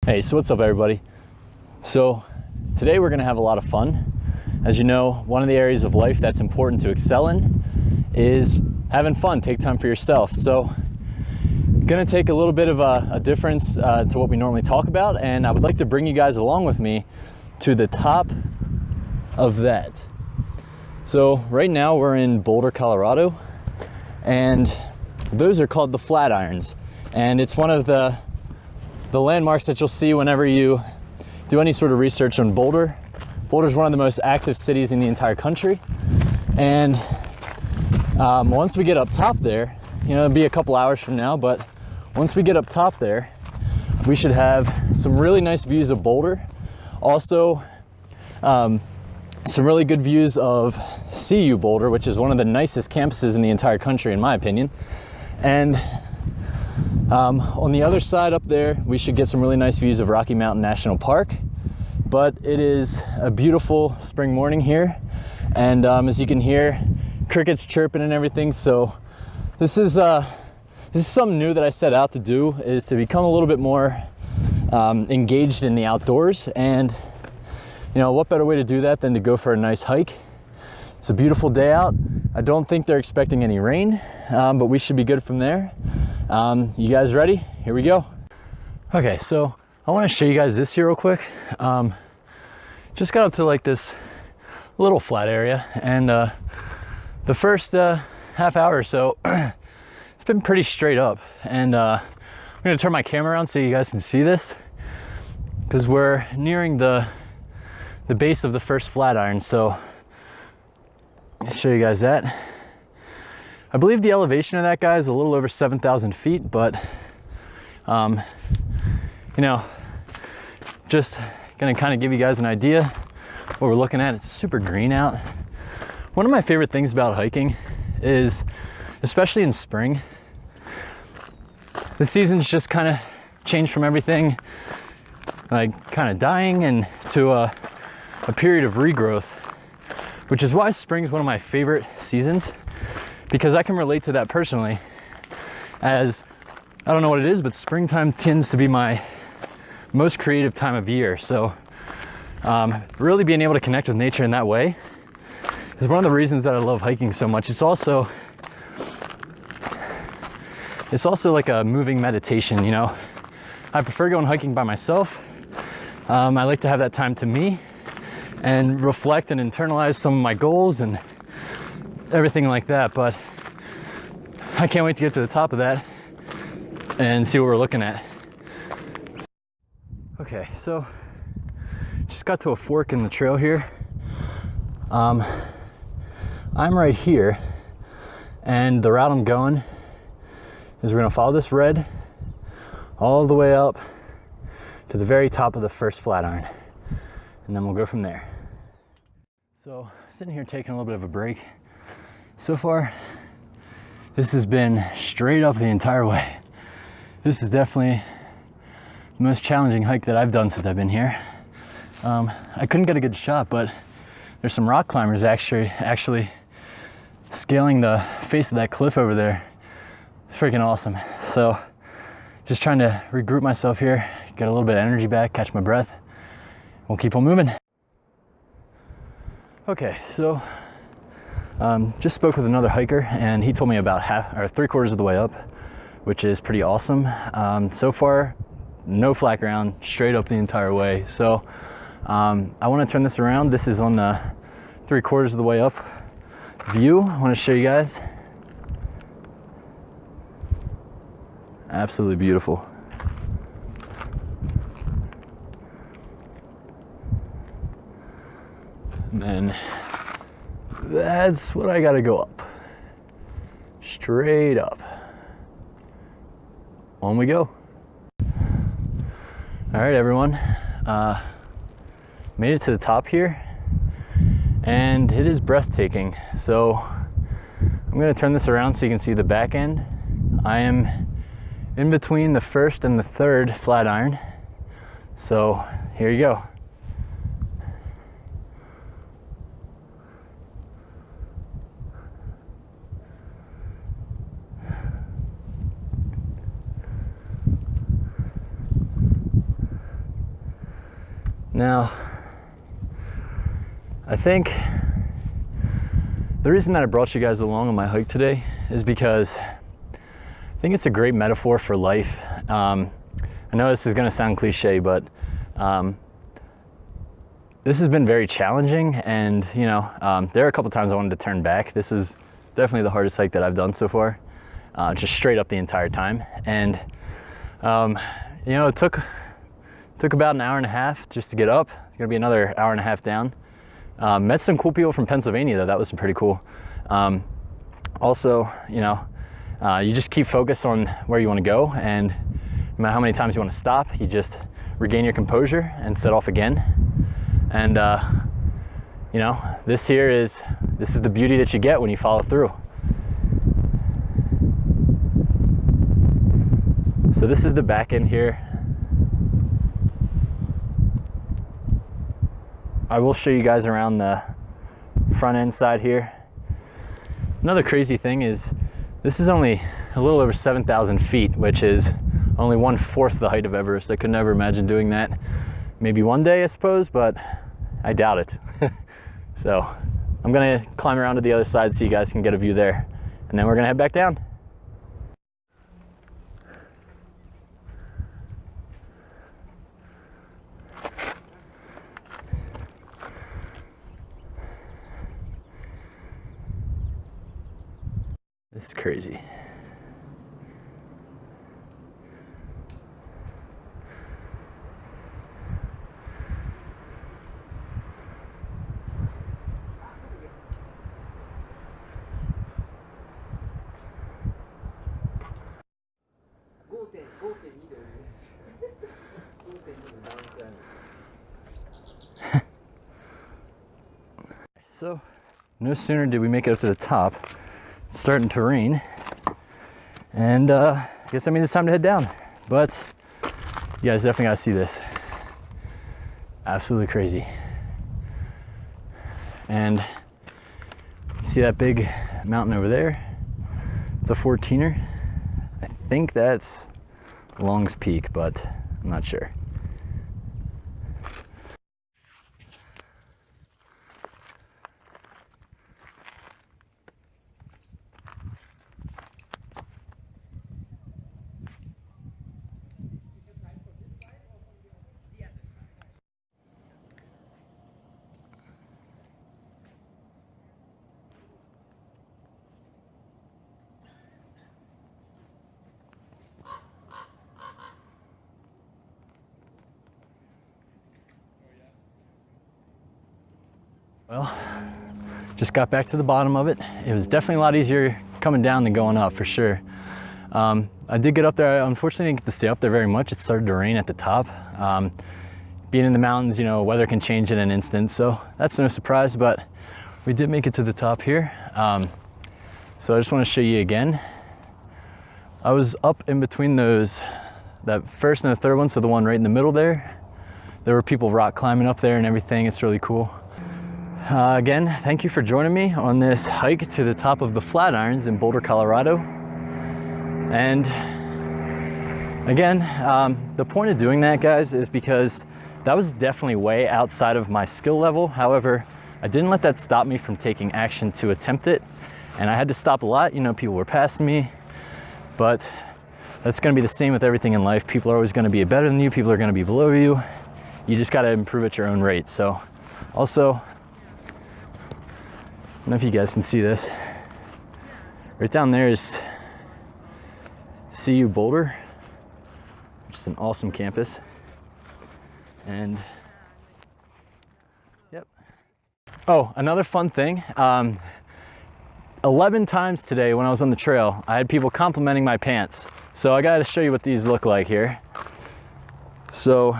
Hey, so what's up everybody? So today we're gonna have a lot of fun. As you know, one of the areas of life that's important to excel in is having fun, take time for yourself. So gonna take a little bit of a difference to what we normally talk about, and I would like to bring you guys along with me to the top of that. So right now we're in Boulder, Colorado, and those are called the Flatirons. And it's one of the landmarks that you'll see whenever you do any sort of research on Boulder. Boulder is one of the most active cities in the entire country. And once we get up top there, you know, it'll be a couple hours from now, but once we get up top there, we should have some really nice views of Boulder. Also, some really good views of CU Boulder, which is one of the nicest campuses in the entire country, in my opinion. And on the other side up there, we should get some really nice views of Rocky Mountain National Park. But it is a beautiful spring morning here. And as you can hear, crickets chirping and everything. So this is something new that I set out to do, is to become a little bit more engaged in the outdoors. And you know, what better way to do that than to go for a nice hike? It's a beautiful day out. I don't think they're expecting any rain, but we should be good from there. You guys ready? Here we go. Okay, so I want to show you guys this here real quick. Just got up to like this little flat area, and the first half hour or so, it's been pretty straight up. And I'm gonna turn my camera around so you guys can see this, because we're nearing the base of the first Flatiron. So I'll show you guys that. I believe the elevation of that guy is a little over 7,000 feet, but you know, just gonna kind of give you guys an idea what we're looking at. It's super green out. One of my favorite things about hiking is, especially in spring, the seasons just kind of change from everything like kind of dying and to a period of regrowth, which is why spring is one of my favorite seasons, because I can relate to that personally. As I don't know what it is, but springtime tends to be my most creative time of year. So really being able to connect with nature in that way is one of the reasons that I love hiking so much. It's also like a moving meditation, you know. I prefer going hiking by myself. I like to have that time to me and reflect and internalize some of my goals and everything like that. But I can't wait to get to the top of that and see what we're looking at. Okay, so just got to a fork in the trail here. I'm right here, and the route I'm going is we're gonna follow this red all the way up to the very top of the first Flatiron, and then we'll go from there. So sitting here taking a little bit of a break. So far, this has been straight up the entire way. This is definitely the most challenging hike that I've done since I've been here. I couldn't get a good shot, but there's some rock climbers actually scaling the face of that cliff over there. It's freaking awesome. So just trying to regroup myself here, get a little bit of energy back, catch my breath. We'll keep on moving. Okay, so just spoke with another hiker, and he told me about half or 3/4 of the way up, which is pretty awesome. So far, no flat ground, straight up the entire way. So I want to turn this around. This is on the 3/4 of the way up view. I want to show you guys. Absolutely beautiful. And then that's what I gotta go up. Straight up. On we go. All right, everyone. Made it to the top here, and it is breathtaking. So I'm gonna turn this around so you can see the back end. I am in between the first and the third Flatiron. So here you go. Now, I think the reason that I brought you guys along on my hike today is because I think it's a great metaphor for life. I know this is going to sound cliche, but this has been very challenging, and there are a couple times I wanted to turn back. This was definitely the hardest hike that I've done so far, just straight up the entire time. And it took about an hour and a half just to get up. It's gonna be another hour and a half down. Met some cool people from Pennsylvania though. That was pretty cool. Also, you just keep focused on where you want to go, and no matter how many times you want to stop, you just regain your composure and set off again. And this is the beauty that you get when you follow through. So this is the back end here. I will show you guys around the front end side here. Another crazy thing is this is only a little over 7,000 feet, which is only 1/4 the height of Everest. I could never imagine doing that. Maybe one day, I suppose, but I doubt it. So I'm gonna climb around to the other side so you guys can get a view there, and then we're gonna head back down. This is crazy. So, no sooner did we make it up to the top, it's starting to rain, and I guess that means it's time to head down. But you guys definitely gotta see this. Absolutely crazy. And you see that big mountain over there? It's a 14er. I think that's Long's Peak, but I'm not sure. Well, just got back to the bottom of it. It was definitely a lot easier coming down than going up, for sure. I did get up there. I unfortunately didn't get to stay up there very much. It started to rain at the top. Being in the mountains, weather can change in an instant, so that's no surprise, but we did make it to the top here. So I just want to show you again. I was up in between that first and the third one, so the one right in the middle there. There were people rock climbing up there and everything. It's really cool. Again, thank you for joining me on this hike to the top of the Flatirons in Boulder, Colorado. And again, the point of doing that, guys, is because that was definitely way outside of my skill level. However, I didn't let that stop me from taking action to attempt it. And I had to stop a lot. People were passing me, but that's going to be the same with everything in life. People are always going to be better than you. People are going to be below you. You just got to improve at your own rate. So also, I don't know if you guys can see this. Right down there is CU Boulder, which is an awesome campus. And yep. Oh, another fun thing. 11 times today when I was on the trail, I had people complimenting my pants. So I gotta show you what these look like here. So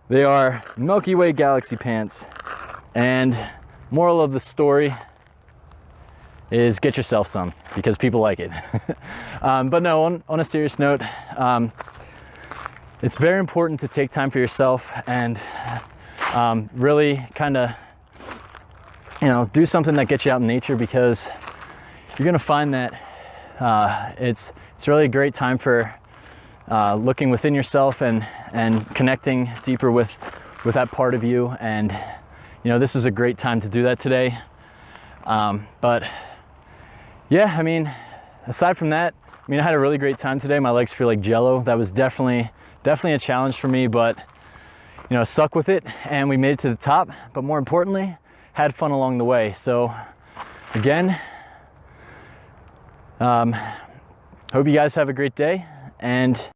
they are Milky Way Galaxy pants, and moral of the story is get yourself some, because people like it. But no, on a serious note, it's very important to take time for yourself and really kind of, do something that gets you out in nature, because you're gonna find that it's really a great time for looking within yourself and connecting deeper with with that part of you. And you know, this is a great time to do that today. But yeah, I mean, aside from that, I mean, I had a really great time today. My legs feel like jello. That was definitely a challenge for me, but you know, stuck with it and we made it to the top. But more importantly, had fun along the way. So again, hope you guys have a great day, and